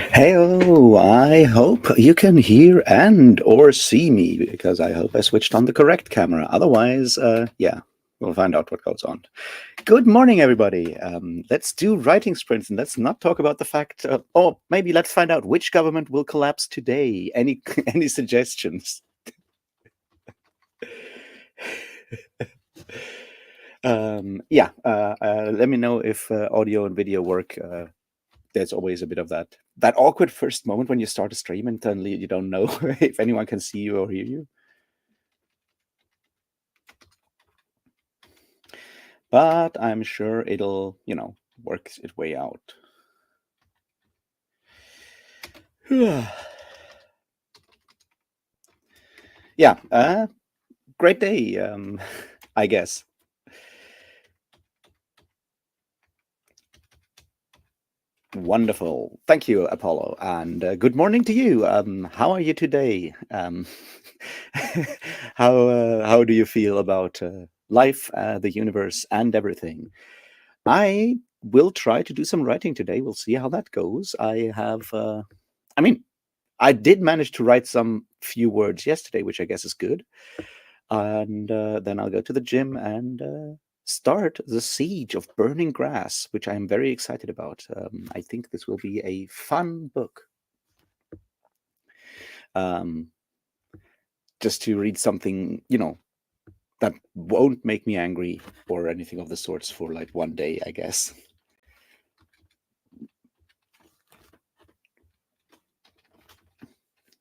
Heyo, I hope you can hear and or see me, because I hope I switched on the correct camera. Otherwise, yeah, we'll find out what goes on. Good morning, everybody. Let's do writing sprints, and let's not talk about the fact, or maybe let's find out which government will collapse today. Any any suggestions? Yeah, let me know if audio and video work. There's always a bit of that awkward first moment when you start a stream and suddenly you don't know if anyone can see you or hear you. But I'm sure it'll, work its way out. Yeah, great day, I guess. Wonderful. Thank you, Apollo. And good morning to you. How are you today? How do you feel about life, the universe, and everything? I will try to do some writing today. We'll see how that goes. I did manage to write some few words yesterday, which I guess is good. And then I'll go to the gym and start the siege of burning grass, which I'm very excited about. I think this will be a fun book. Just to read something, that won't make me angry or anything of the sorts for like one day, I guess.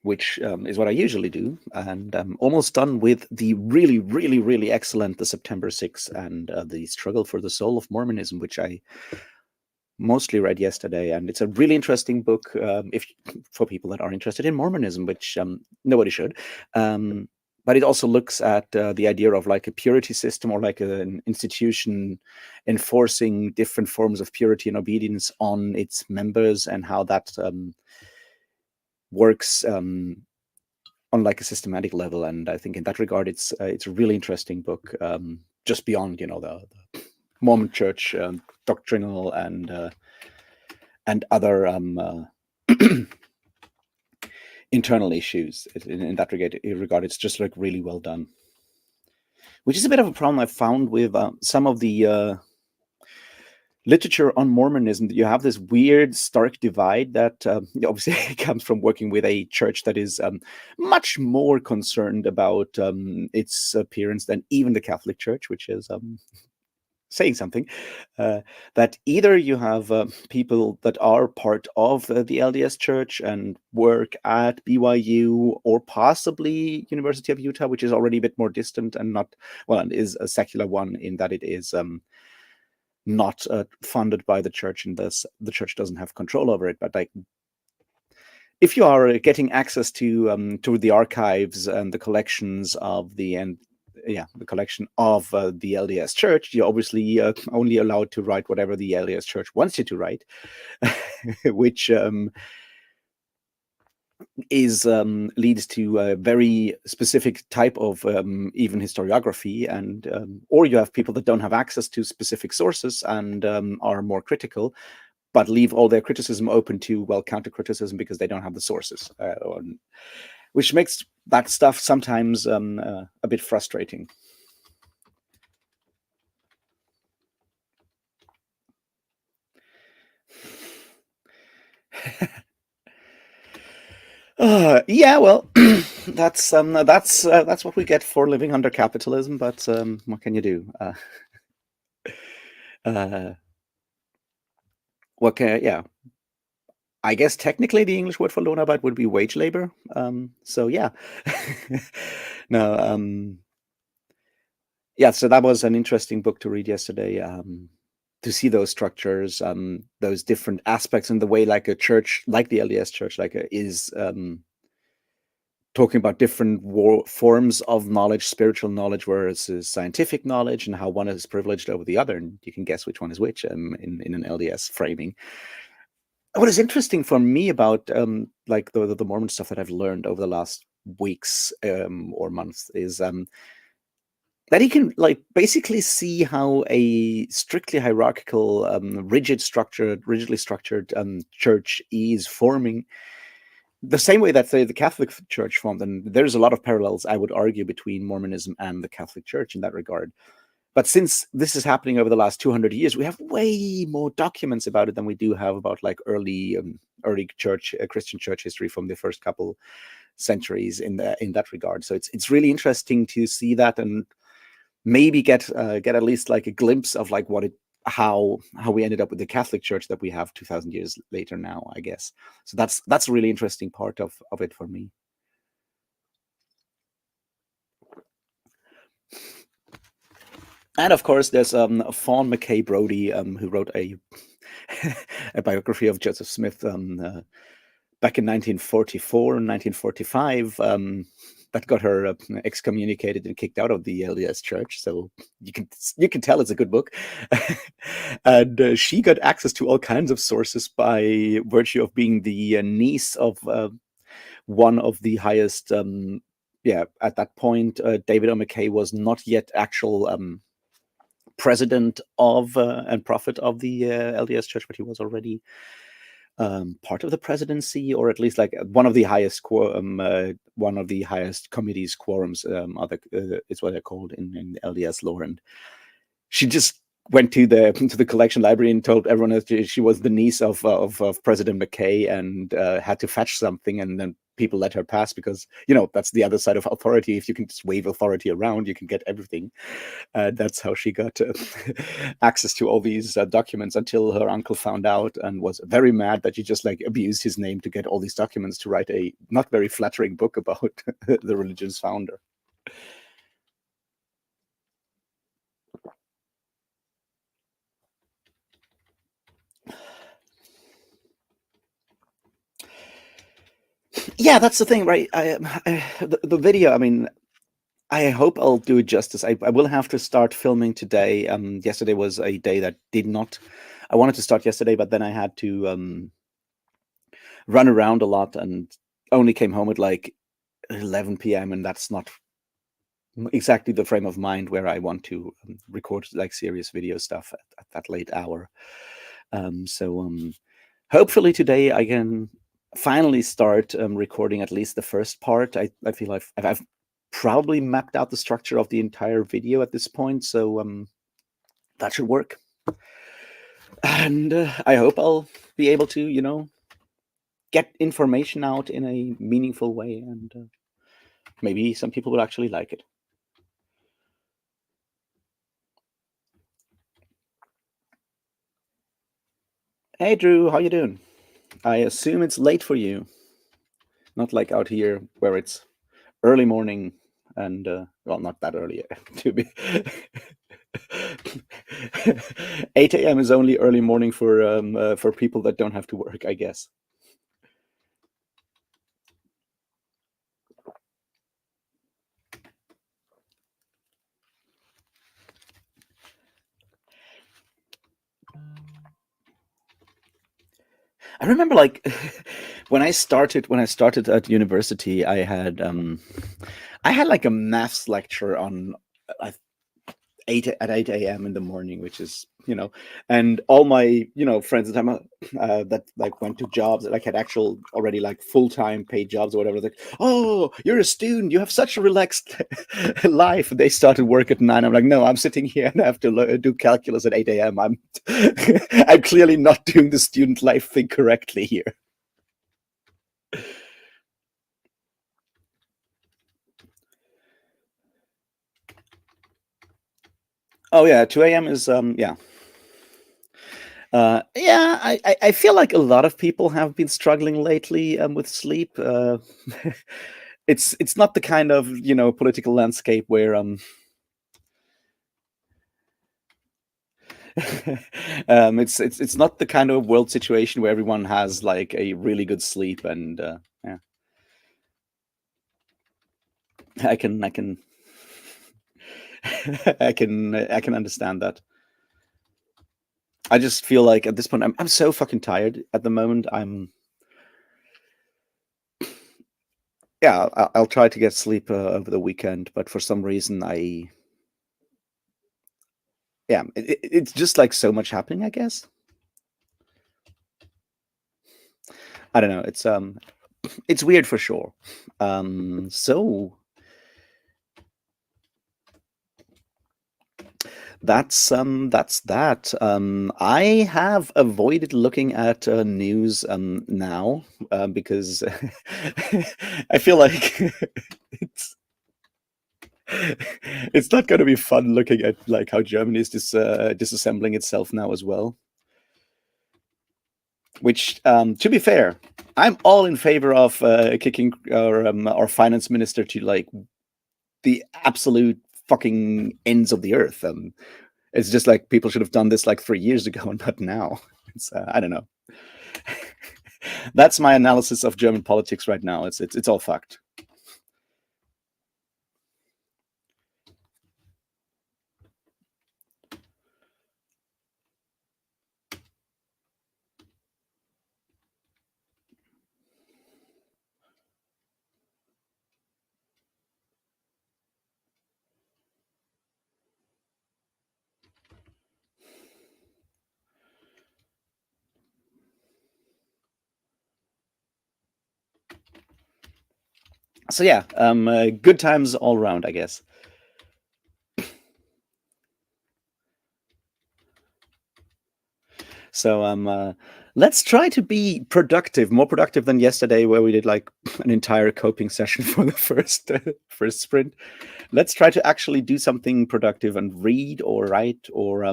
Which is what I usually do. And I'm almost done with the really, really, really excellent The September 6 and The Struggle for the Soul of Mormonism, which I mostly read yesterday. And it's a really interesting book for people that are interested in Mormonism, which nobody should. But it also looks at the idea of like a purity system, or like an institution enforcing different forms of purity and obedience on its members, and how that works on like a systematic level. And I think in that regard, it's a really interesting book, just beyond the Mormon Church doctrinal and other internal issues. In that regard, it's just like really well done. Which is a bit of a problem I've found with some of the literature on Mormonism. You have this weird, stark divide that obviously comes from working with a church that is much more concerned about its appearance than even the Catholic Church, which is saying something. That either you have people that are part of the LDS Church and work at BYU, or possibly University of Utah, which is already a bit more distant and not, well, and is a secular one in that it is not funded by the church, and thus the church doesn't have control over it. But like, if you are getting access to the archives and the collections of the collection of the LDS Church, you're obviously only allowed to write whatever the LDS Church wants you to write, which leads to a very specific type of even historiography, and or you have people that don't have access to specific sources and are more critical, but leave all their criticism open to counter criticism because they don't have the sources, which makes that stuff sometimes a bit frustrating. Yeah, well, that's what we get for living under capitalism. But what can you do? Yeah. I guess technically the English word for Lohnarbeit would be wage labor. So yeah, no. Yeah, so that was an interesting book to read yesterday. To see those structures, those different aspects, and the way like a church, like the LDS Church, is talking about different forms of knowledge, spiritual knowledge versus scientific knowledge, and how one is privileged over the other, and you can guess which one is which in an LDS framing. What is interesting for me about like the Mormon stuff that I've learned over the last weeks or months is that he can like basically see how a strictly hierarchical, rigidly structured church is forming the same way that, say, the Catholic Church formed. And there's a lot of parallels, I would argue, between Mormonism and the Catholic Church in that regard. But since this is happening over the last 200 years, we have way more documents about it than we do have about like early church, Christian church history from the first couple centuries in that regard. So it's really interesting to see that, and maybe get at least like a glimpse of like how we ended up with the Catholic Church that we have 2,000 years later now, I guess. So that's a really interesting part of it for me. And of course, there's Fawn McKay Brody, who wrote a a biography of Joseph Smith back in 1944 and 1945. That got her excommunicated and kicked out of the LDS Church. So you can tell it's a good book. And she got access to all kinds of sources by virtue of being the niece of one of the highest. At that point, David O. McKay was not yet actual president of and prophet of the LDS Church, but he was already part of the presidency, or at least like one of the highest committees, quorums, is what they're called in LDS lore. And she just went to the collection library and told everyone that she was the niece of President McKay, and had to fetch something, and then people let her pass, because that's the other side of authority. If you can just wave authority around, you can get everything. That's how she got access to all these documents, until her uncle found out and was very mad that she just like abused his name to get all these documents to write a not very flattering book about the religion's founder. Yeah, that's the thing, right? The video, I mean, I hope I'll do it justice. I will have to start filming today. Yesterday was a day that did not. I wanted to start yesterday, but then I had to run around a lot and only came home at like 11 p.m. And that's not exactly the frame of mind where I want to record like serious video stuff at that late hour. So hopefully today I can finally start recording at least the first part. I feel I've probably mapped out the structure of the entire video at this point, so that should work. And I hope I'll be able to, get information out in a meaningful way, and maybe some people will actually like it. Hey Drew, how you doing? I assume it's late for you, not like out here where it's early morning, and well, not that early to be. 8 a.m. is only early morning for people that don't have to work, I guess. I remember like when I started at university, I had like a maths lecture on uh, 8 a.m. in the morning, which is and all my friends at the time that like went to jobs, like had actual already like full-time paid jobs or whatever, like, oh, you're a student, you have such a relaxed life. They started work at 9. I'm like, no, I'm sitting here and I have to do calculus at 8 a.m. I'm I'm clearly not doing the student life thing correctly here. Oh yeah, 2 a.m. is yeah. Yeah, I feel like a lot of people have been struggling lately with sleep. It's not the kind of political landscape where it's not the kind of world situation where everyone has like a really good sleep, and yeah, I can I can understand that. I just feel like at this point I'm so fucking tired at the moment. Yeah, I'll try to get sleep over the weekend, but for some reason yeah, it's just like so much happening, I guess. I don't know. It's weird for sure. So that's that. I have avoided looking at news now because I feel like it's it's not going to be fun looking at like how Germany is disassembling itself now as well. Which, to be fair, I'm all in favor of kicking our finance minister to like the absolute fucking ends of the earth. It's just like people should have done this like 3 years ago and not now. It's I don't know. That's my analysis of German politics right now. It's all fucked. So yeah, good times all around, I guess. So let's try to be productive, more productive than yesterday, where we did like an entire coping session for the first sprint. Let's try to actually do something productive and read or write or I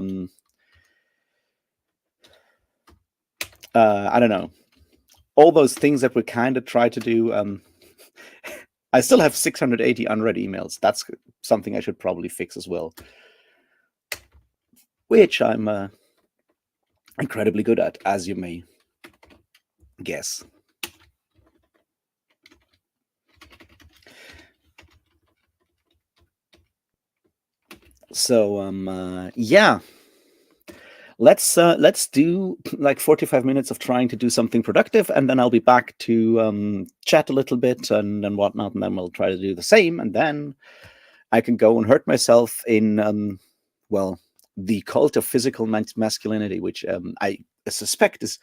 don't know, all those things that we kind of try to do. I still have 680 unread emails. That's something I should probably fix as well, which I'm incredibly good at, as you may guess. So yeah, let's do like 45 minutes of trying to do something productive, and then I'll be back to chat a little bit and whatnot, and then we'll try to do the same, and then I can go and hurt myself in well, the cult of physical masculinity, which I suspect is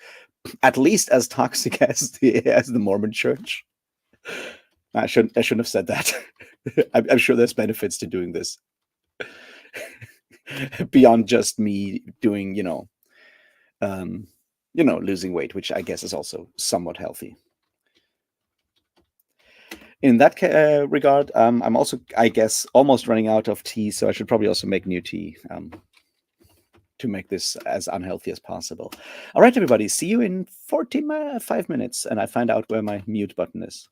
at least as toxic as the Mormon Church. I shouldn't have said that. I'm sure there's benefits to doing this beyond just me doing, losing weight, which I guess is also somewhat healthy. In that regard, I'm also, I guess, almost running out of tea, so I should probably also make new tea to make this as unhealthy as possible. All right, everybody, see you in 45 minutes, and I find out where my mute button is.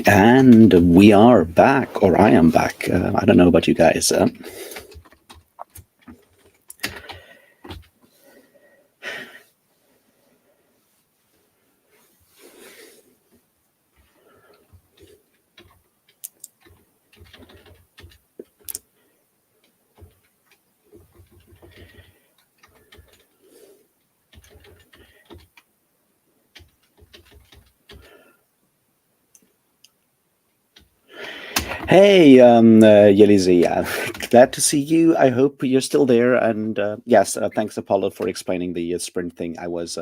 And we are back, or I am back. I don't know about you guys. Hey, Yelizy, glad to see you. I hope you're still there. And yes, thanks, Apollo, for explaining the sprint thing. I was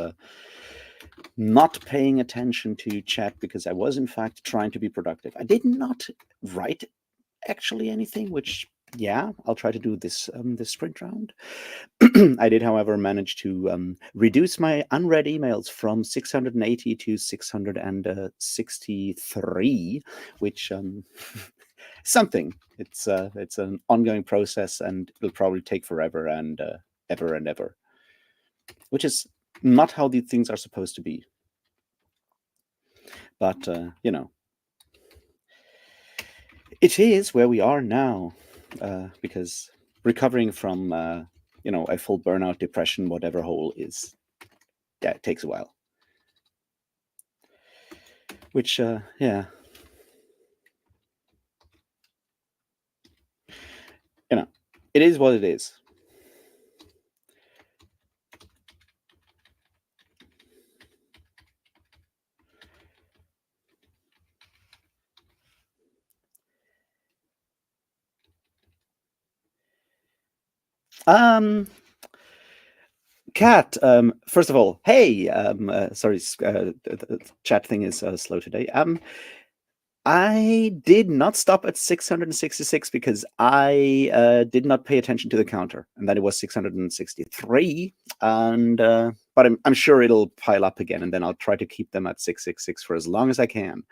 not paying attention to chat because I was, in fact, trying to be productive. I did not write actually anything, which, yeah, I'll try to do this sprint round. I did, however, manage to reduce my unread emails from 680 to 663, which something. It's an ongoing process, and it'll probably take forever and ever and ever, which is not how these things are supposed to be. But you know, it is where we are now, because recovering from you know, a full burnout, depression, whatever hole is, yeah, it takes a while. Which yeah, you know, it is what it is. Kat, first of all, hey, sorry, the chat thing is slow today. I did not stop at 666 because I did not pay attention to the counter, and then it was 663. And but I'm sure it'll pile up again, and then I'll try to keep them at 666 for as long as I can.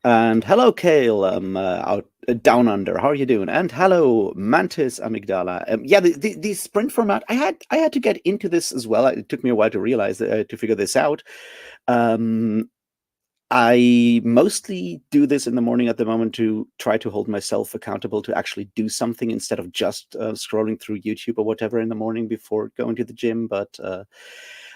And hello, Kale, out down under. How are you doing? And hello, Mantis Amygdala. Yeah, the sprint format. I had to get into this as well. It took me a while to realize to figure this out. I mostly do this in the morning at the moment to try to hold myself accountable to actually do something instead of just scrolling through YouTube or whatever in the morning before going to the gym. But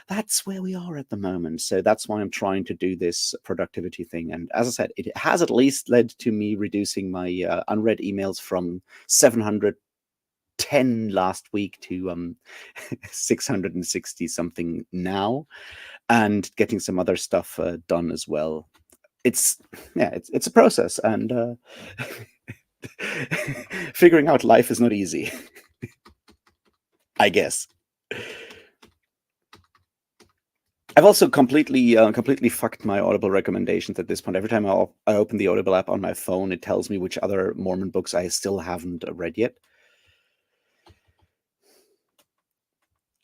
that's where we are at the moment. So that's why I'm trying to do this productivity thing. And as I said, it has at least led to me reducing my unread emails from 710 last week to 660 something now, and getting some other stuff done as well. It's yeah, it's a process, and figuring out life is not easy. I guess. I've also completely fucked my Audible recommendations at this point. Every time I open the Audible app on my phone, it tells me which other Mormon books I still haven't read yet.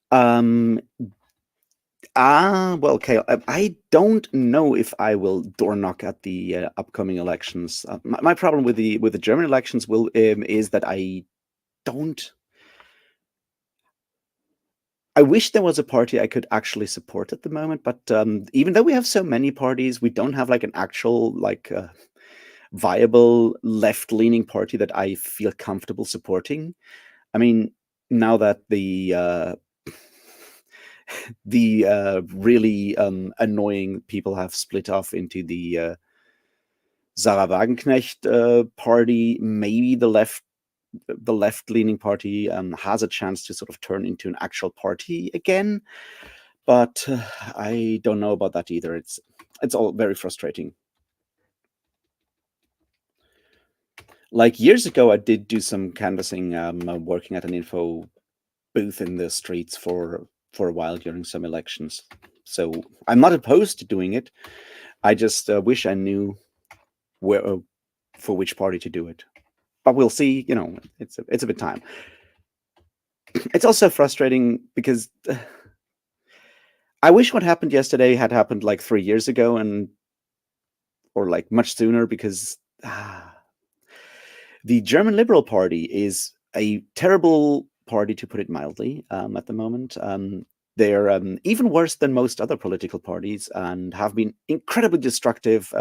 Well, okay. I don't know if I will door knock at the upcoming elections. My problem with the German elections is that I don't. I wish there was a party I could actually support at the moment, but even though we have so many parties, we don't have like an actual viable left-leaning party that I feel comfortable supporting. I mean, now that the really annoying people have split off into the Sarah Wagenknecht party, maybe the left-leaning party has a chance to sort of turn into an actual party again. But I don't know about that either. It's all very frustrating. Like years ago, I did do some canvassing, working at an info booth in the streets for a while during some elections. So I'm not opposed to doing it. I just wish I knew where for which party to do it. But we'll see. You know, it's a bit time. It's also frustrating because I wish what happened yesterday had happened like 3 years ago, and or like much sooner, because the German Liberal Party is a terrible party, to put it mildly, at the moment. They're even worse than most other political parties and have been incredibly destructive.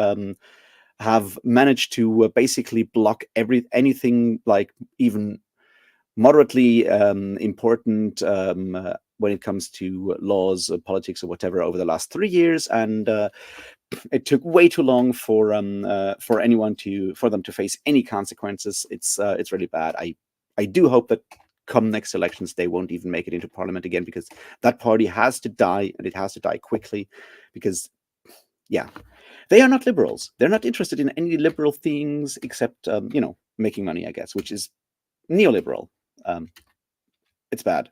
Have managed to basically block anything like even moderately important when it comes to laws, politics, or whatever over the last 3 years, and it took way too long for them to face any consequences. It's really bad. I do hope that come next elections they won't even make it into parliament again, because that party has to die, and it has to die quickly, because yeah, they are not liberals. They're not interested in any liberal things except making money, I guess, which is neoliberal. It's bad.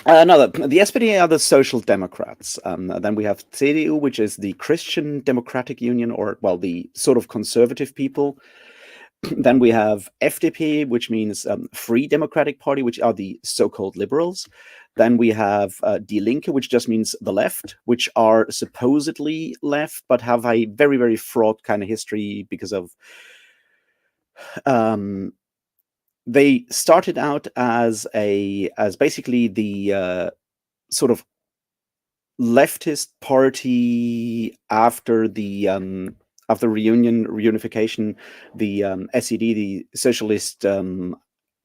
The SPD are the Social Democrats. Then we have CDU, which is the Christian Democratic Union, or, well, the sort of conservative people. Then we have FDP, which means Free Democratic Party, which are the so-called liberals. Then we have Die Linke, which just means the left, which are supposedly left, but have a very, very fraught kind of history because of they started out as basically the sort of leftist party after the reunification. The SED, the Socialist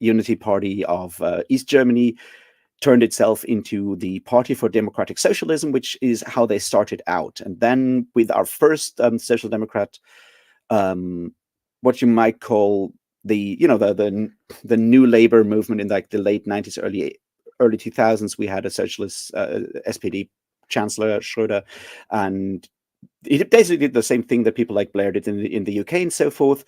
Unity Party of East Germany, turned itself into the Party for Democratic Socialism, which is how they started out. And then with our first Social Democrat, what you might call the the new labor movement in like the late 90s, early 2000s, we had a socialist SPD Chancellor Schröder, and he basically did the same thing that people like Blair did in the UK and so forth.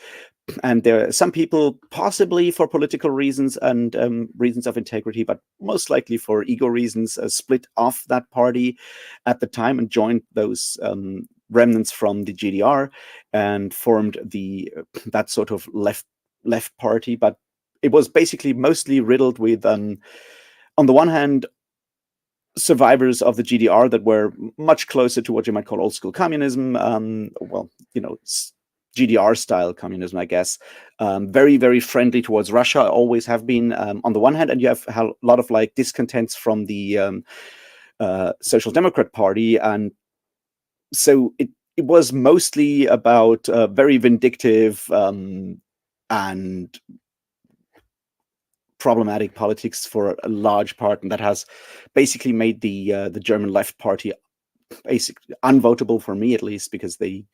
And there are some people, possibly for political reasons and reasons of integrity, but most likely for ego reasons, split off that party at the time and joined those remnants from the GDR and formed that sort of left party. But it was basically mostly riddled with, on the one hand, survivors of the GDR that were much closer to what you might call old school communism. GDR style communism, I guess. Very, very friendly towards Russia, always have been, on the one hand, and you have a lot of like discontents from the Social Democrat Party, and so it was mostly about very vindictive and problematic politics for a large part, and that has basically made the German Left Party basically unvotable for me, at least, because they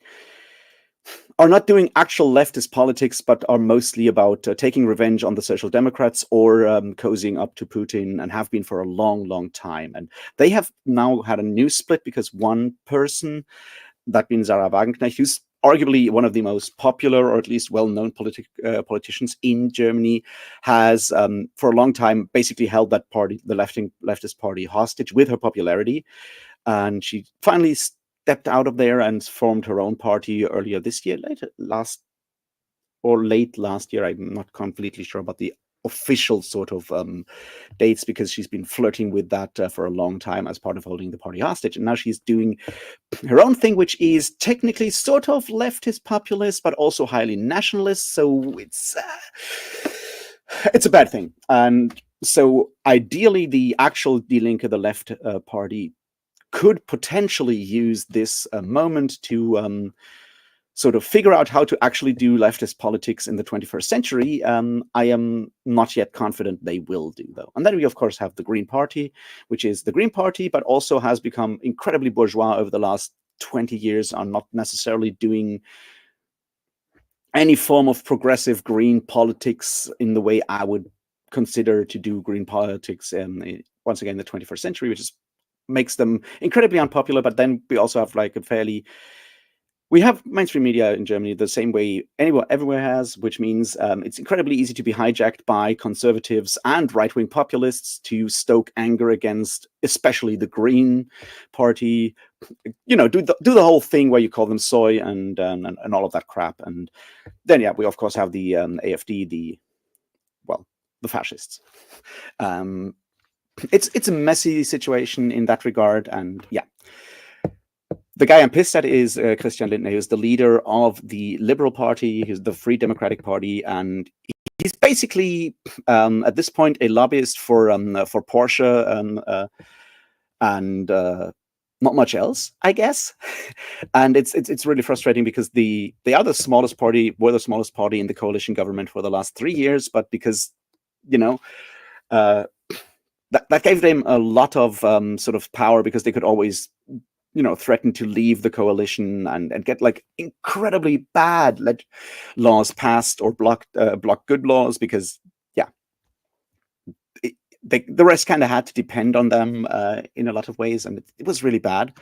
are not doing actual leftist politics, but are mostly about taking revenge on the Social Democrats or cozying up to Putin, and have been for a long, long time. And they have now had a new split because one person, that being Sarah Wagenknecht, who's arguably one of the most popular, or at least well-known politicians in Germany, has for a long time basically held that party, the leftist party, hostage with her popularity. And she finally stepped out of there and formed her own party earlier this year, late last year. I'm not completely sure about the official sort of dates, because she's been flirting with that for a long time as part of holding the party hostage. And now she's doing her own thing, which is technically sort of leftist populist, but also highly nationalist. So it's a bad thing. And so ideally, the actual Die Linke, the left party, could potentially use this moment to sort of figure out how to actually do leftist politics in the 21st century. I am not yet confident they will do, though. And then we, of course, have the Green Party, which is the Green Party, but also has become incredibly bourgeois over the last 20 years, on not necessarily doing any form of progressive green politics in the way I would consider to do green politics once again in the 21st century, which is makes them incredibly unpopular. But then we also have like we have mainstream media in Germany the same way everywhere has, which means it's incredibly easy to be hijacked by conservatives and right-wing populists to stoke anger against, especially the Green Party. Do the whole thing where you call them soy and all of that crap. And then we of course have the AfD, the fascists. it's a messy situation in that regard, and yeah. The guy I'm pissed at is Christian Lindner, who's the leader of the Liberal Party, who's the Free Democratic Party, and he's basically at this point a lobbyist for Porsche and not much else, I guess. And it's really frustrating because they are the smallest party, were the smallest party in the coalition government for the last 3 years, but because you know. That gave them a lot of sort of power because they could always threaten to leave the coalition and get like incredibly bad laws passed or block good laws because the rest kind of had to depend on them in a lot of ways, and it was really bad.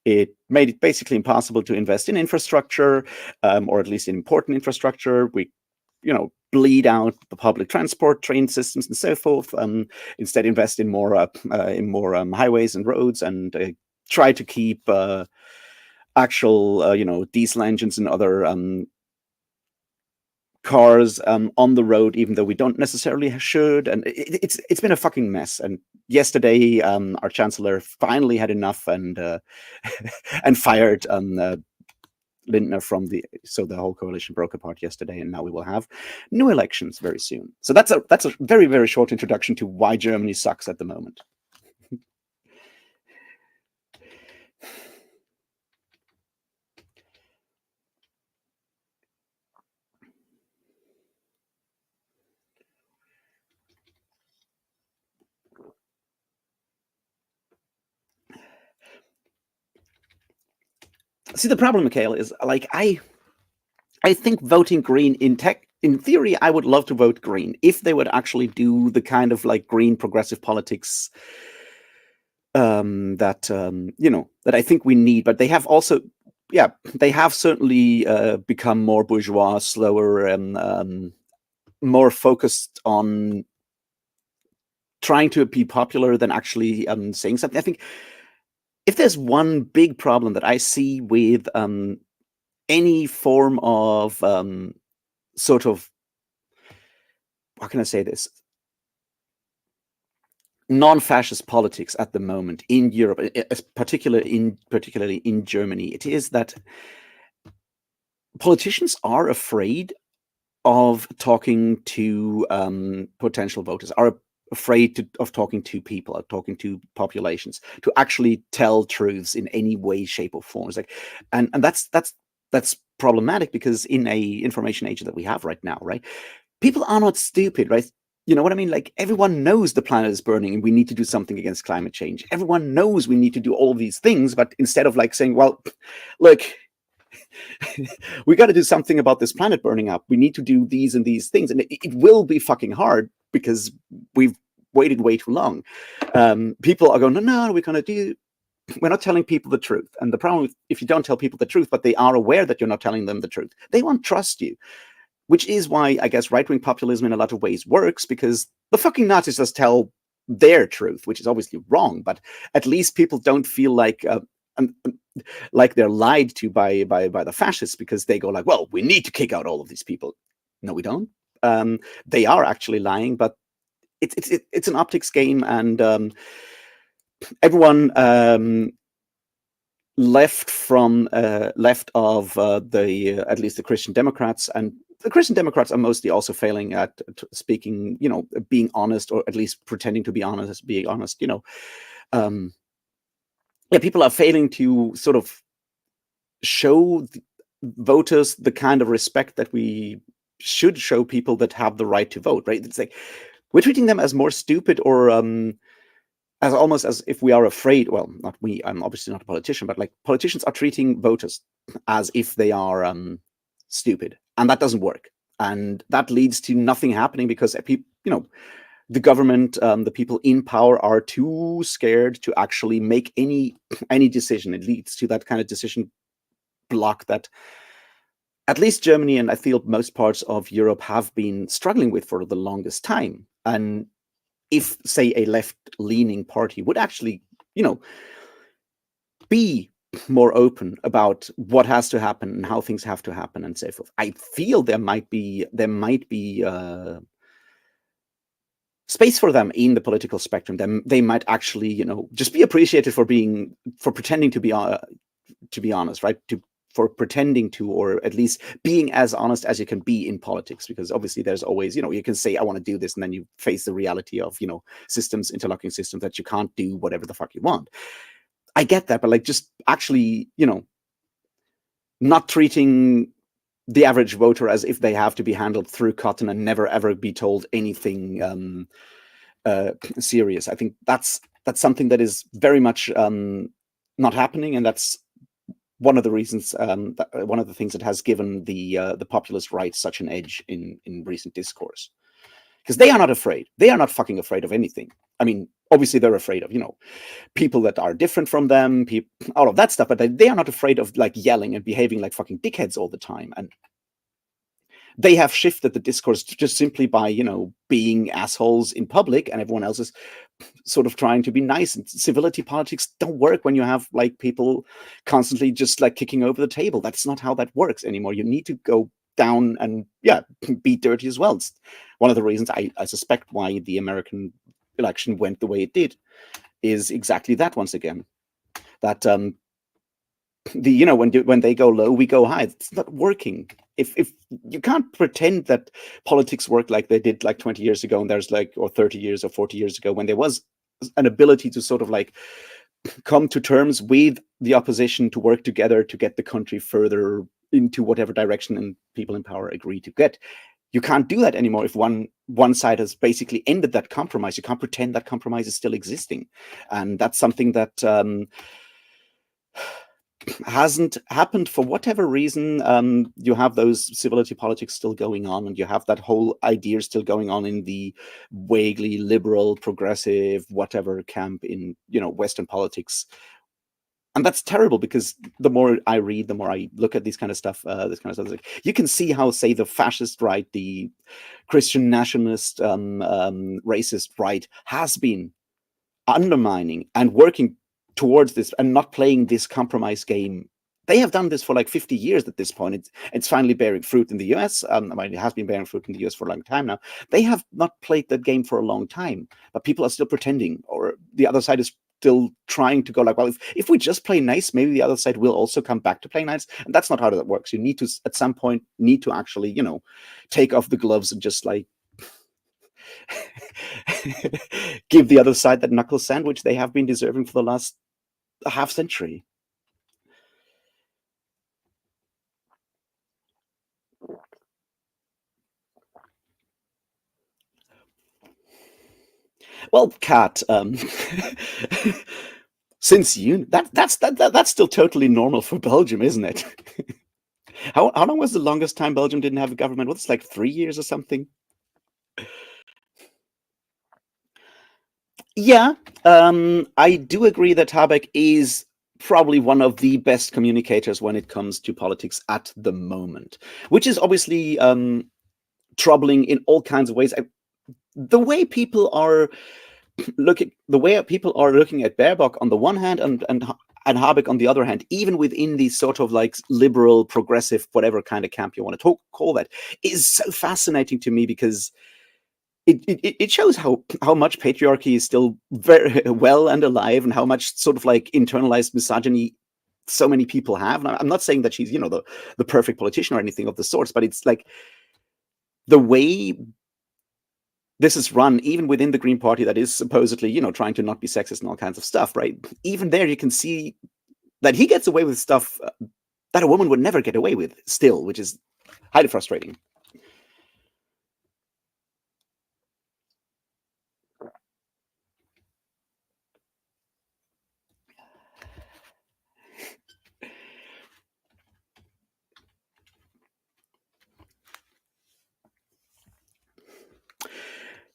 It made it basically impossible to invest in infrastructure, or at least in important infrastructure. We bleed out the public transport, train systems, and so forth. Instead, invest in more highways and roads, and try to keep actual diesel engines and other cars on the road, even though we don't necessarily should. And it's been a fucking mess. And yesterday, our chancellor finally had enough and and fired Lindner so the whole coalition broke apart yesterday, and now we will have new elections very soon. So that's a very, very short introduction to why Germany sucks at the moment. See, the problem, Mikhail, is like I think voting green in theory, I would love to vote green if they would actually do the kind of like green progressive politics that I think we need. But they have also, they have certainly become more bourgeois, slower, and more focused on trying to be popular than actually saying something. I think if there's one big problem that I see with any form of sort of, how can I say this, non-fascist politics at the moment in Europe, particularly in Germany, it is that politicians are afraid of talking to potential voters, are afraid of talking to people, of talking to populations, to actually tell truths in any way, shape, or form. It's like, and that's problematic because in a information age that we have right now, right? People are not stupid, right? You know what I mean? Like, everyone knows the planet is burning and we need to do something against climate change. Everyone knows we need to do all of these things, but instead of like saying, well, look, we got to do something about this planet burning up. We need to do these and these things. And it will be fucking hard because we've waited way too long. People are going, no, we're not telling people the truth. And the problem if you don't tell people the truth, but they are aware that you're not telling them the truth, they won't trust you. Which is why I guess right-wing populism in a lot of ways works, because the fucking Nazis just tell their truth, which is obviously wrong, but at least people don't feel like they're lied to by the fascists, because they go like, well, we need to kick out all of these people. No, we don't. They are actually lying, but it's an optics game, and everyone left of at least the Christian Democrats, and the Christian Democrats are mostly also failing at speaking, being honest, or at least pretending to be honest, being honest. People are failing to sort of show voters the kind of respect that we should show people that have the right to vote. Right? It's like we're treating them as more stupid, or as almost as if we are afraid. Well, not we. I'm obviously not a politician, but like politicians are treating voters as if they are stupid, and that doesn't work, and that leads to nothing happening because people, the government, the people in power are too scared to actually make any decision. It leads to that kind of decision block that at least Germany and I feel most parts of Europe have been struggling with for the longest time. And if, say, a left-leaning party would actually, be more open about what has to happen and how things have to happen and so forth, I feel there might be space for them in the political spectrum. Then they might actually, just be appreciated for pretending to be honest, right? For pretending to, or at least being as honest as you can be in politics, because obviously there's always, you can say I want to do this, and then you face the reality of, systems, interlocking systems, that you can't do whatever the fuck you want. I get that, but like, just actually, not treating the average voter as if they have to be handled through cotton and never ever be told anything serious. I think that's something that is very much not happening, and that's one of the reasons, one of the things that has given the populist right such an edge in recent discourse, because they are not afraid. They are not fucking afraid of anything. I mean, obviously they're afraid of people that are different from them, all of that stuff, but they are not afraid of like yelling and behaving like fucking dickheads all the time. And they have shifted the discourse just simply by being assholes in public, and everyone else is sort of trying to be nice. And civility politics don't work when you have like people constantly just like kicking over the table. That's not how that works anymore. You need to go down and be dirty as well. It's one of the reasons I suspect why the American election went the way it did, is exactly that. Once again, that when they go low, we go high. It's not working. If you can't pretend that politics work like they did like 20 years ago, and there's like, or 30 years or 40 years ago, when there was an ability to sort of like come to terms with the opposition, to work together to get the country further into whatever direction and people in power agree to get. You can't do that anymore. If one side has basically ended that compromise, you can't pretend that compromise is still existing. And that's something that hasn't happened for whatever reason. You have those civility politics still going on, and you have that whole idea still going on in the vaguely liberal, progressive, whatever camp in Western politics. And that's terrible, because the more I read, the more I look at this kind of stuff, you can see how, say, the fascist right, the Christian nationalist, racist right, has been undermining and working towards this and not playing this compromise game. They have done this for like 50 years at this point. It's finally bearing fruit in the US. It has been bearing fruit in the US for a long time now. They have not played that game for a long time, but people are still pretending, or the other side is still trying to go like, well, if we just play nice, maybe the other side will also come back to play nice. And that's not how that works. You need to, at some point, actually, take off the gloves and just like give the other side that knuckle sandwich they have been deserving for the last half century. Well, Kat, since that's still totally normal for Belgium, isn't it? How long was the longest time Belgium didn't have a government? What's like 3 years or something? Yeah, I do agree that Habeck is probably one of the best communicators when it comes to politics at the moment, which is obviously troubling in all kinds of ways. The way people are looking at Baerbock on the one hand, and Habeck on the other hand, even within these sort of like liberal, progressive, whatever kind of camp you want to call that, is so fascinating to me, because it shows how much patriarchy is still very well and alive, and how much sort of like internalized misogyny so many people have. And I'm not saying that she's the perfect politician or anything of the sorts, but it's like the way this is run, even within the Green Party, that is supposedly trying to not be sexist and all kinds of stuff, right? Even there, you can see that he gets away with stuff that a woman would never get away with still, which is highly frustrating.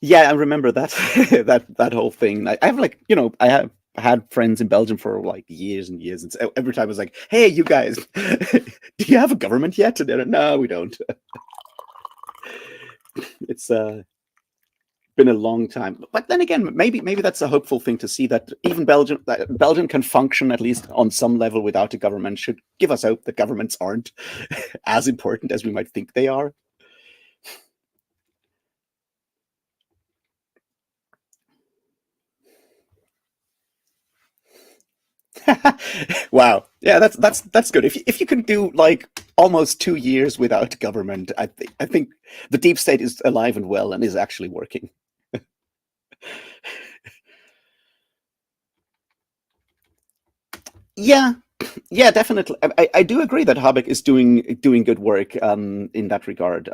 Yeah, I remember that that whole thing. I have like I have had friends in Belgium for like years and years, and so every time I was like, "Hey, you guys, do you have a government yet?" And they're like, "No, we don't." It's been a long time, but then again, maybe that's a hopeful thing to see, that even Belgium can function at least on some level without a government. Should give us hope that governments aren't as important as we might think they are. Wow. Yeah, that's good. If you can do like almost 2 years without government, I think the deep state is alive and well and is actually working. Yeah, yeah, definitely. I do agree that Habeck is doing good work in that regard.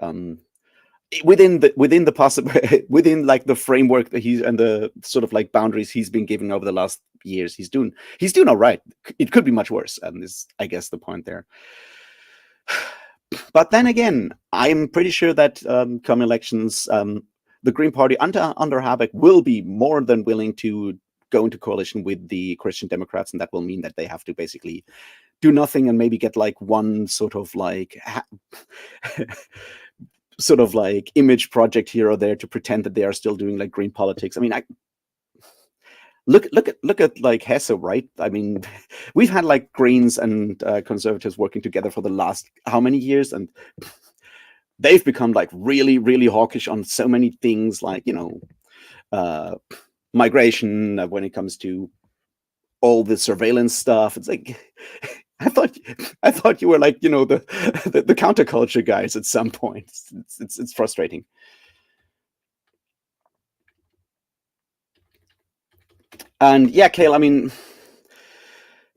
Within the possible within like the framework that he's and the sort of like boundaries he's been given over the last years, he's doing all right. It could be much worse, and is I guess the point there. But then again, I'm pretty sure that come elections, the Green Party under Habeck will be more than willing to go into coalition with the Christian Democrats, and that will mean that they have to basically do nothing and maybe get like one sort of like sort of like image project here or there to pretend that they are still doing like green politics. I mean, look at like Hesse, right? I mean, we've had like Greens and conservatives working together for the last how many years, and they've become like really, really hawkish on so many things, like uh, migration. When it comes to all the surveillance stuff, it's like I thought I thought you were like the counterculture guys at some point. It's frustrating. And yeah, Kale, I mean,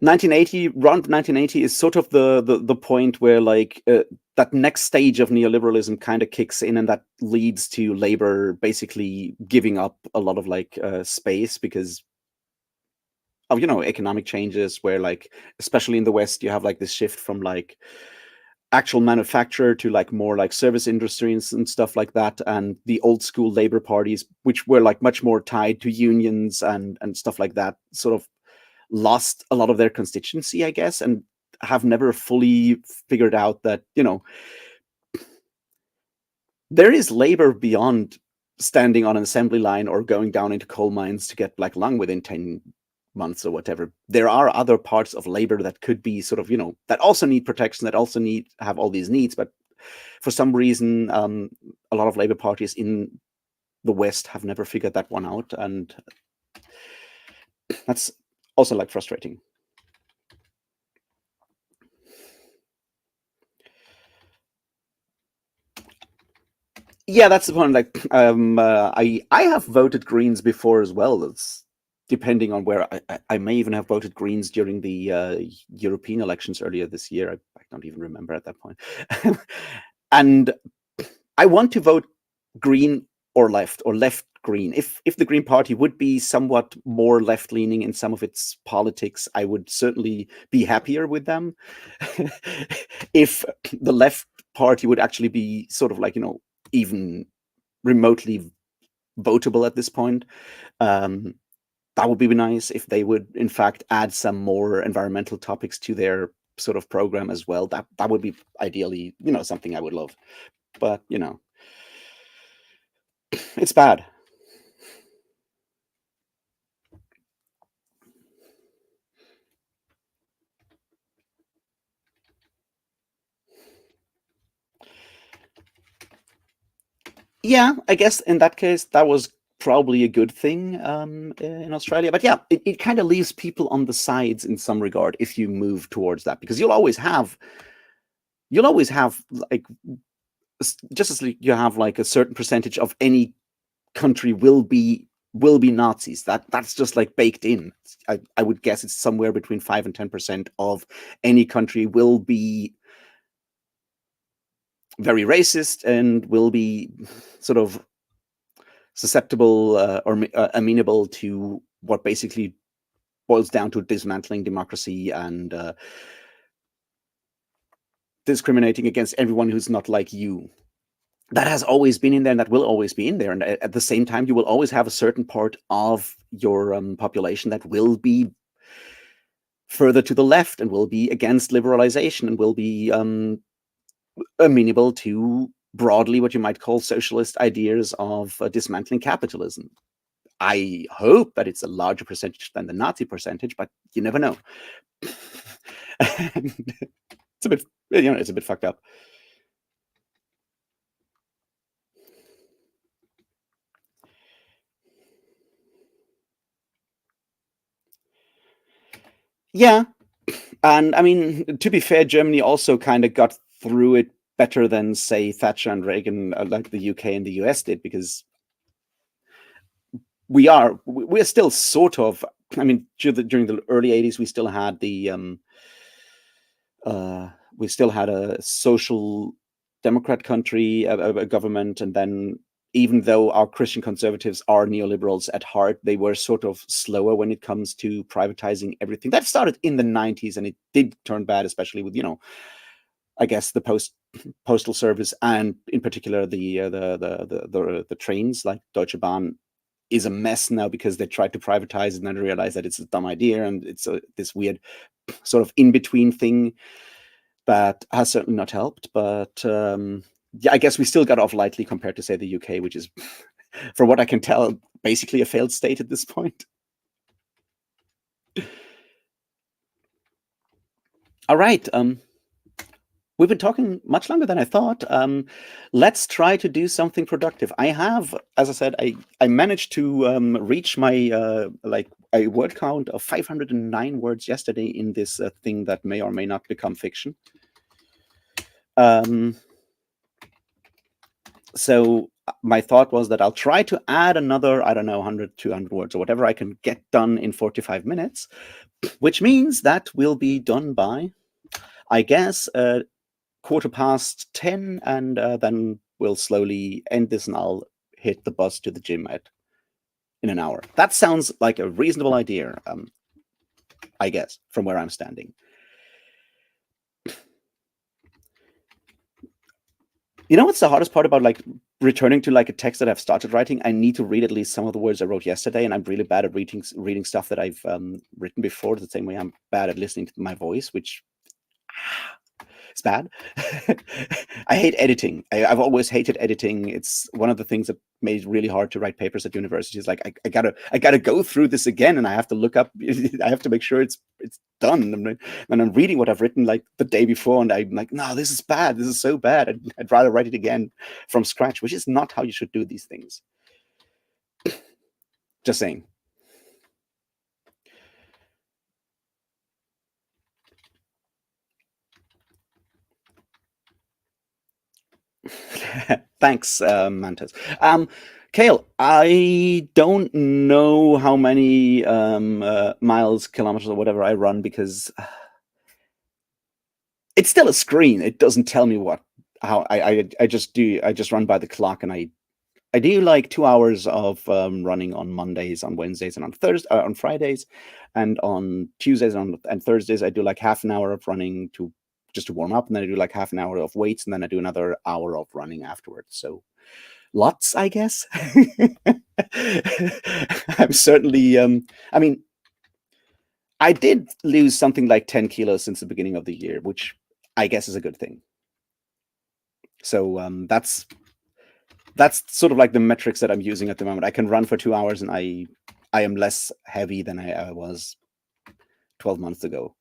1980, around 1980 is sort of the point where like that next stage of neoliberalism kind of kicks in, and that leads to labor basically giving up a lot of like space because of economic changes, where like especially in the West you have like this shift from like actual manufacturer to like more like service industries and stuff like that, and the old school labor parties, which were like much more tied to unions and stuff like that, sort of lost a lot of their constituency, I guess, and have never fully figured out that there is labor beyond standing on an assembly line or going down into coal mines to get like lung within 10 months or whatever. There are other parts of labor that could be sort of that also need protection, that also need have all these needs, but for some reason a lot of labor parties in the West have never figured that one out, and that's also like frustrating. Yeah, that's the point. Like, I have voted Greens before as well. It's depending on where I may even have voted Greens during the European elections earlier this year. I don't even remember at that point. And I want to vote Green or left Green. If the Green Party would be somewhat more left leaning in some of its politics, I would certainly be happier with them. If the left party would actually be sort of like even remotely votable at this point. Um, that would be nice if they would, in fact, add some more environmental topics to their sort of program as well. That would be ideally, something I would love. But it's bad. Yeah, I guess in that case, that was probably a good thing in Australia. But yeah, it kind of leaves people on the sides in some regard if you move towards that, because you'll always have like just as like you have like a certain percentage of any country will be Nazis. That's just like baked in. I would guess it's somewhere between 5 and 10% of any country will be very racist and will be sort of susceptible or amenable to what basically boils down to dismantling democracy and discriminating against everyone who's not like you. That has always been in there, and that will always be in there. And at the same time, you will always have a certain part of your population that will be further to the left and will be against liberalization and will be amenable to broadly what you might call socialist ideas of dismantling capitalism. I hope that it's a larger percentage than the Nazi percentage, but you never know. And it's a bit, it's a bit fucked up. Yeah, and I mean, to be fair, Germany also kind of got through it better than, say, Thatcher and Reagan, like the UK and the US did, because we're still sort of. I mean, during the early '80s, uh, we still had a social democrat country, a government, and then even though our Christian conservatives are neoliberals at heart, they were sort of slower when it comes to privatizing everything. That started in the '90s, and it did turn bad, especially with I guess the postal service, and in particular the trains like Deutsche Bahn is a mess now because they tried to privatize and then realized that it's a dumb idea, and it's this weird sort of in between thing that has certainly not helped. But yeah, I guess we still got off lightly compared to, say, the UK, which is, from what I can tell, basically a failed state at this point. All right. We've been talking much longer than I thought. Let's try to do something productive. I have, as I said, I managed to reach my like a word count of 509 words yesterday in this thing that may or may not become fiction. Um, so my thought was that I'll try to add another, I don't know, 100, 200 words or whatever I can get done in 45 minutes, which means that we'll be done by, I guess, 10:15, and then we'll slowly end this, and I'll hit the bus to the gym in an hour. That sounds like a reasonable idea, I guess, from where I'm standing. You know what's the hardest part about, like, returning to like a text that I've started writing? I need to read at least some of the words I wrote yesterday, and I'm really bad at reading stuff that I've written before. The same way I'm bad at listening to my voice, which it's bad. I hate editing. I've always hated editing. It's one of the things that made it really hard to write papers at university. Is like I gotta go through this again, and I have to look up. I have to make sure it's done. And I'm reading what I've written like the day before, and I'm like, no, this is bad. This is so bad. I'd rather write it again from scratch, which is not how you should do these things. Just saying. Thanks, Mantis. Kale, I don't know how many miles, kilometers, or whatever I run, because it's still a screen. It doesn't tell me what how I just run by the clock, and I do like 2 hours of running on Mondays, on Wednesdays, and on Fridays, and on Tuesdays and Thursdays I do like half an hour of running to just to warm up, and then I do like half an hour of weights, and then I do another hour of running afterwards. So lots, I guess. I'm certainly. I mean, I did lose something like 10 kilos since the beginning of the year, which I guess is a good thing. So that's sort of like the metrics that I'm using at the moment. I can run for 2 hours, and I am less heavy than I was 12 months ago.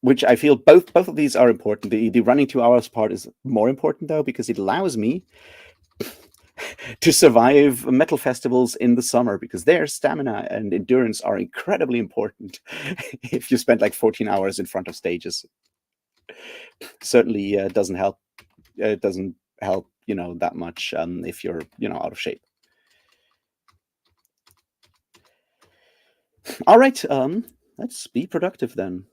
Which I feel both of these are important. The running 2 hours part is more important though, because it allows me to survive metal festivals in the summer, because their stamina and endurance are incredibly important if you spend like 14 hours in front of stages. Certainly doesn't help. It doesn't help, that much if you're, out of shape. All right, let's be productive then.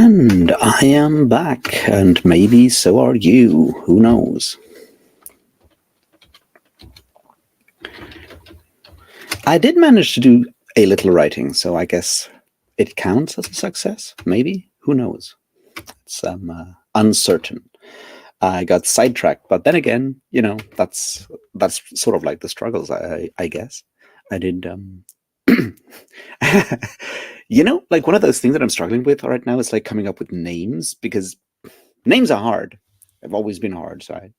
And I am back, and maybe so are you. Who knows? I did manage to do a little writing, so I guess it counts as a success. Maybe. Who knows? It's uncertain. I got sidetracked, but then again, that's sort of like the struggles. I guess I did. Like one of those things that I'm struggling with right now is like coming up with names, because names are hard. They've always been hard. So I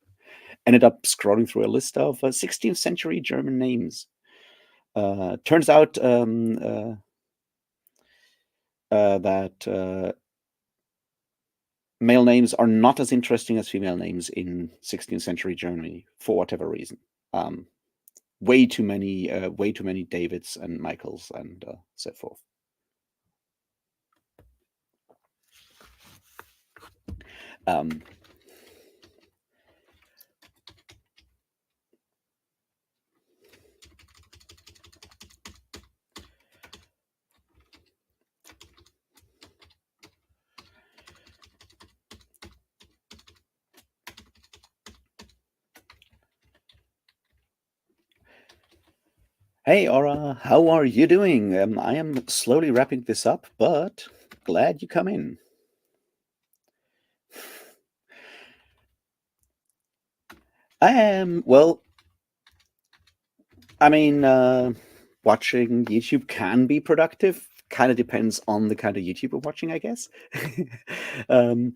ended up scrolling through a list of 16th century German names. Turns out that male names are not as interesting as female names in 16th century Germany for whatever reason. Way too many Davids and Michaels and so forth. Hey, Aura, how are you doing? I am slowly wrapping this up, but glad you come in. I am, well, I mean, watching YouTube can be productive. Kind of depends on the kind of YouTube we're watching, I guess. um,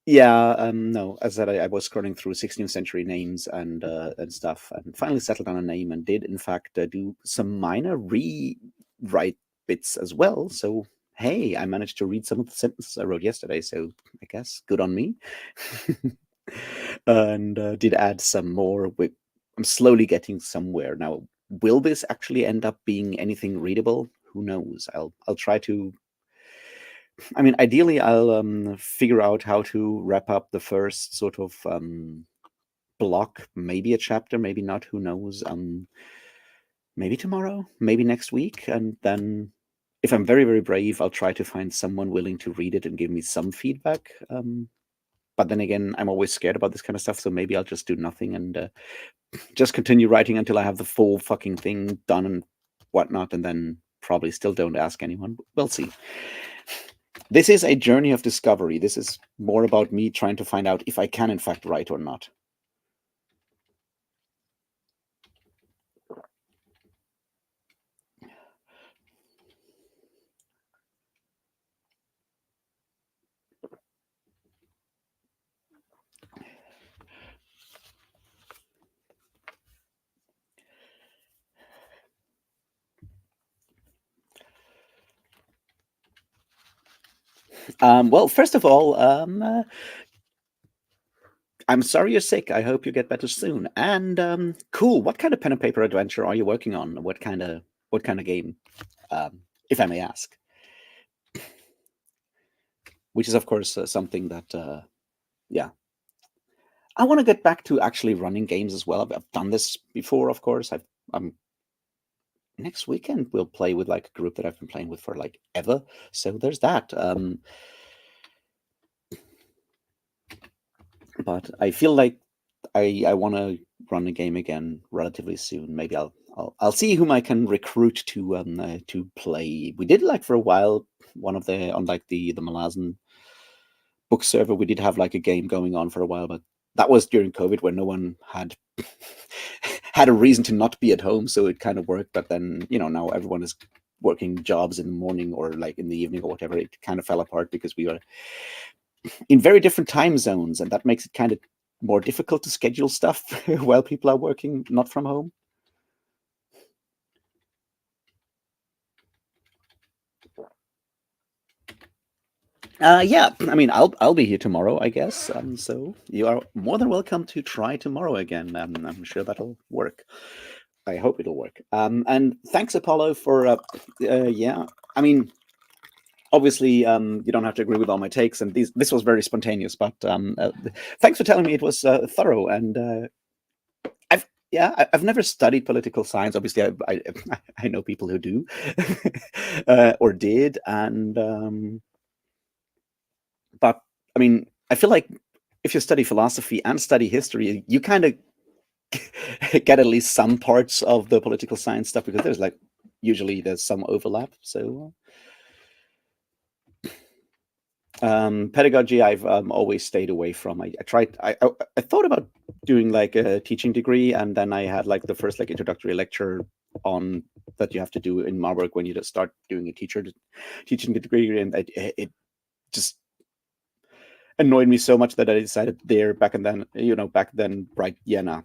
yeah, no, as I said, I was scrolling through 16th century names and stuff, and finally settled on a name, and did in fact do some minor rewrite bits as well. So hey, I managed to read some of the sentences I wrote yesterday. So I guess good on me. And did add some more. I'm slowly getting somewhere now. Will this actually end up being anything readable? Who knows? I'll try to. I mean, ideally, I'll figure out how to wrap up the first sort of block, maybe a chapter, maybe not. Who knows? Maybe tomorrow, maybe next week, and then if I'm very, very brave, I'll try to find someone willing to read it and give me some feedback. But then again, I'm always scared about this kind of stuff, so maybe I'll just do nothing and just continue writing until I have the full fucking thing done and whatnot, and then probably still don't ask anyone. We'll see. This is a journey of discovery. This is more about me trying to find out if I can in fact write or not. Well, first of all, I'm sorry you're sick. I hope you get better soon. And cool. What kind of pen and paper adventure are you working on? What kind of game, if I may ask? Which is, of course, something that, yeah, I want to get back to actually running games as well. I've done this before, of course. Next weekend we'll play with like a group that I've been playing with for like ever. So there's that. But I feel like I want to run a game again relatively soon. Maybe I'll see whom I can recruit to play. We did like for a while one of the on like the Malazan book server. We did have like a game going on for a while, but that was during COVID when no one had had a reason to not be at home, so it kind of worked. But then now everyone is working jobs in the morning or like in the evening or whatever. It kind of fell apart because we were in very different time zones, and that makes it kind of more difficult to schedule stuff while people are working not from home. Yeah, I mean, I'll be here tomorrow, I guess. So you are more than welcome to try tomorrow again. I'm sure that'll work. I hope it'll work. And thanks, Apollo, for yeah. I mean, obviously, you don't have to agree with all my takes, and this was very spontaneous. But thanks for telling me it was thorough. And I've never studied political science. Obviously, I know people who do or did, and But I mean, I feel like if you study philosophy and study history, you kind of get at least some parts of the political science stuff, because there's like usually there's some overlap. So pedagogy, I've always stayed away from. I tried. I thought about doing like a teaching degree, and then I had like the first like introductory lecture on that you have to do in Marburg when you just start doing a teaching degree, and it just annoyed me so much that I decided there back and then, back then, right? Yeah, no,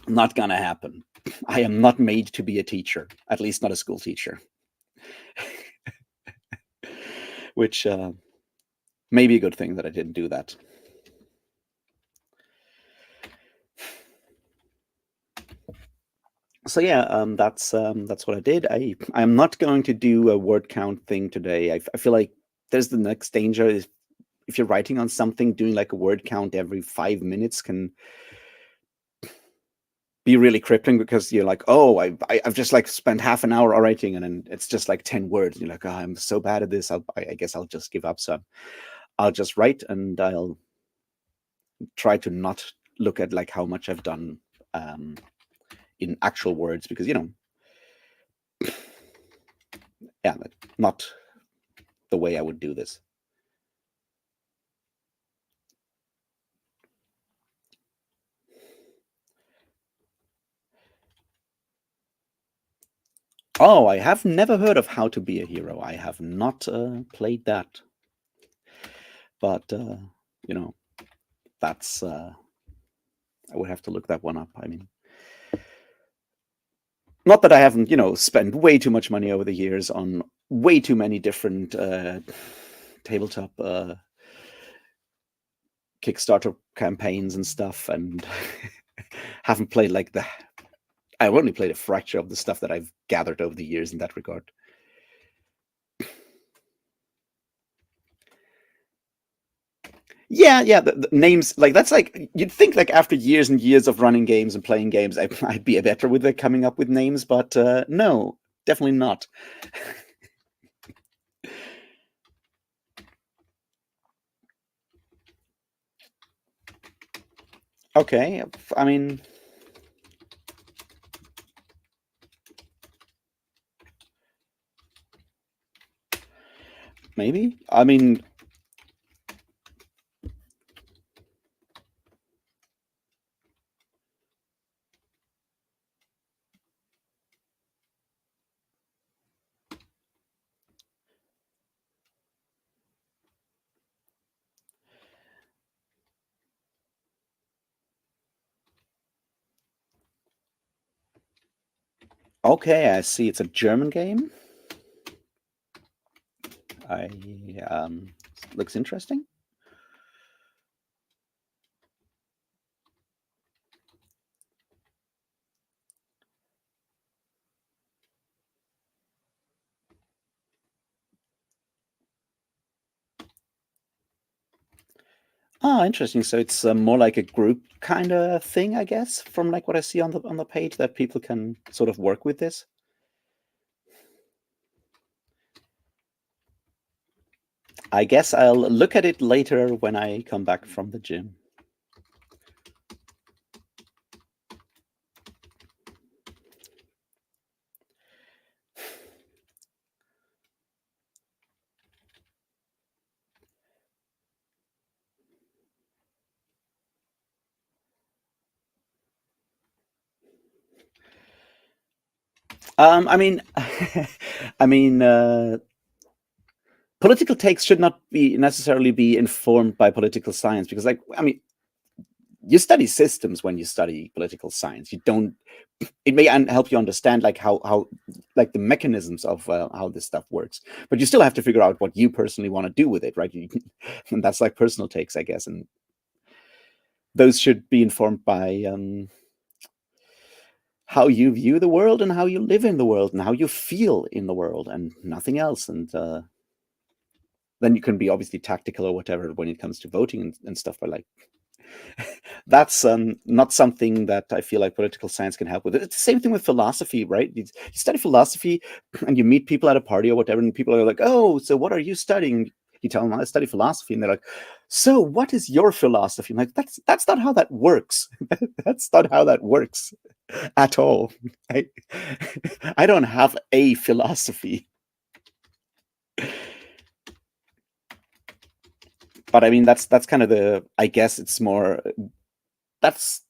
not gonna happen. I am not made to be a teacher, at least not a school teacher, which may be a good thing that I didn't do that. So yeah, that's what I did. I'm not going to do a word count thing today. I feel like there's the next danger is if you're writing on something, doing like a word count every 5 minutes can be really crippling, because you're like, oh, I've just like spent half an hour writing, and then it's just like 10 words. And you're like, oh, I'm so bad at this. I guess I'll just give up. So I'll just write, and I'll try to not look at like how much I've done in actual words, because yeah, not the way I would do this. Oh, I have never heard of How to Be a Hero. I have not played that, but that's I would have to look that one up. I mean, not that I haven't spent way too much money over the years on way too many different tabletop Kickstarter campaigns and stuff, and haven't played like the. I've only played a fraction of the stuff that I've gathered over the years in that regard. Yeah, the names, like, that's like, you'd think like after years and years of running games and playing games, I'd be better with coming up with names, but no, definitely not. Okay, I mean, maybe. I mean, okay, I see. It's a German game. I looks interesting. Ah, interesting. So it's more like a group kind of thing, I guess, from like what I see on the page, that people can sort of work with this. I guess I'll look at it later when I come back from the gym. I mean, I mean, political takes should not be necessarily be informed by political science, because, like, I mean, you study systems when you study political science. You don't. It may help you understand like how like the mechanisms of how this stuff works, but you still have to figure out what you personally want to do with it, right? And that's like personal takes, I guess, and those should be informed by how you view the world and how you live in the world and how you feel in the world, and nothing else. And then you can be obviously tactical or whatever when it comes to voting and stuff, but like that's not something that I feel like political science can help with. It's the same thing with philosophy, right? You study philosophy and you meet people at a party or whatever, and people are like, oh, so what are you studying? you tell them I study philosophy, and they're like, "So, what is your philosophy?" I'm like, "That's not how that works. That's not how that works at all. I, I don't have a philosophy." But I mean, that's kind of the. I guess it's more. That's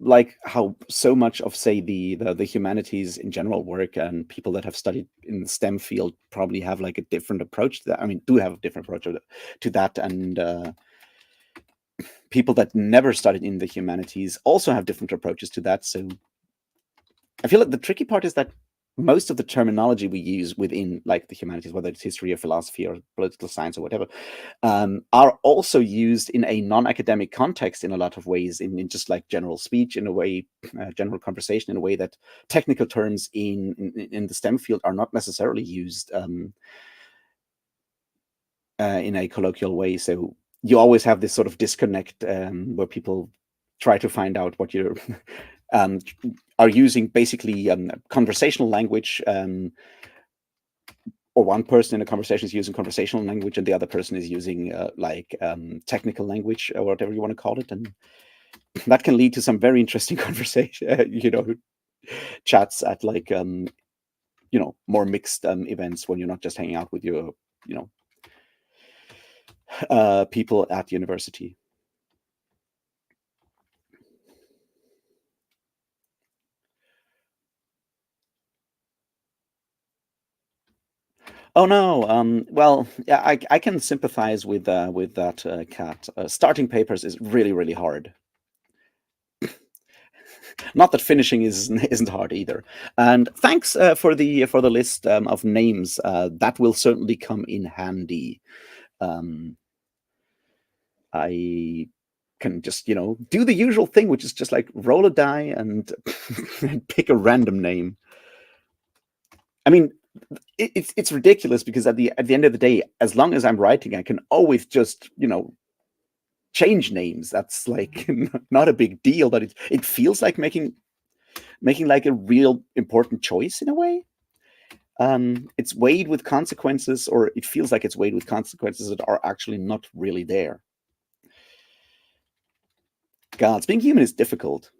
like how so much of, say, the humanities in general work, and people that have studied in the STEM field probably have like a different approach to that. I mean, do have a different approach to that, and people that never studied in the humanities also have different approaches to that. So I feel like the tricky part is that most of the terminology we use within like the humanities, whether it's history or philosophy or political science or whatever, are also used in a non-academic context in a lot of ways, in just like general speech, in a way, general conversation, in a way that technical terms in the STEM field are not necessarily used in a colloquial way. So you always have this sort of disconnect where people try to find out what you're are using, basically conversational language, or one person in a conversation is using conversational language and the other person is using technical language, or whatever you want to call it, and that can lead to some very interesting conversation, chats at like more mixed events, when you're not just hanging out with your people at university. Oh no. Well, yeah, I can sympathize with that, Cat. Starting papers is really, really hard. Not that finishing isn't hard either. And thanks for the list of names. That will certainly come in handy. Um, I can just do the usual thing, which is just like roll a die and pick a random name. I mean, it's ridiculous because at the end of the day, as long as I'm writing, I can always just change names. That's like not a big deal, but it feels like making like a real important choice in a way. It's weighed with consequences, or it feels like it's weighed with consequences that are actually not really there. God, being human is difficult.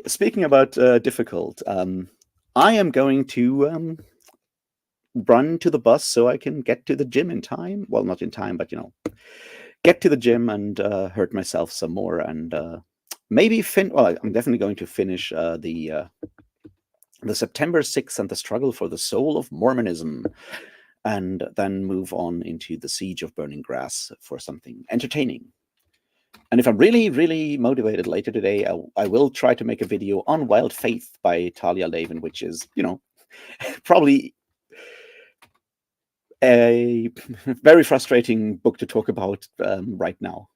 Speaking about difficult, I am going to run to the bus so I can get to the gym in time. Well, not in time, but get to the gym and hurt myself some more, and maybe well, I'm definitely going to finish the September 6th and the struggle for the soul of Mormonism, and then move on into the siege of burning grass for something entertaining. And if I'm really, really motivated later today, I will try to make a video on Wild Faith by Talia Lavin, which is, probably a very frustrating book to talk about right now.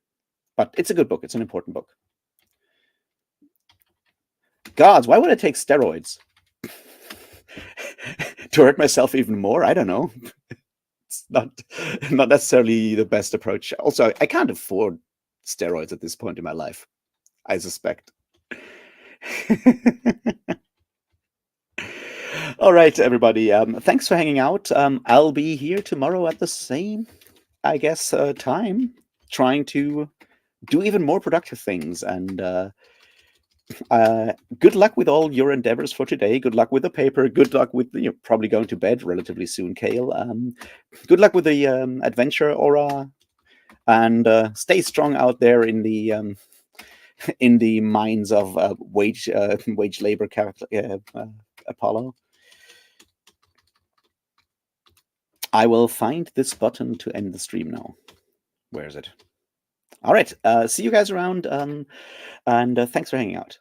But it's a good book. It's an important book. Gods, why would I take steroids? To hurt myself even more? I don't know. It's not necessarily the best approach. Also, I can't afford steroids at this point in my life, I suspect. All right, everybody. Thanks for hanging out. I'll be here tomorrow at the same, I guess, time, trying to do even more productive things. And good luck with all your endeavors for today. Good luck with the paper. Good luck with probably going to bed relatively soon, Kale. Good luck with the adventure, Aura, and stay strong out there in the mines of wage labor Apollo. I will find this button to end the stream now. Where is it? All right. See you guys around, and thanks for hanging out.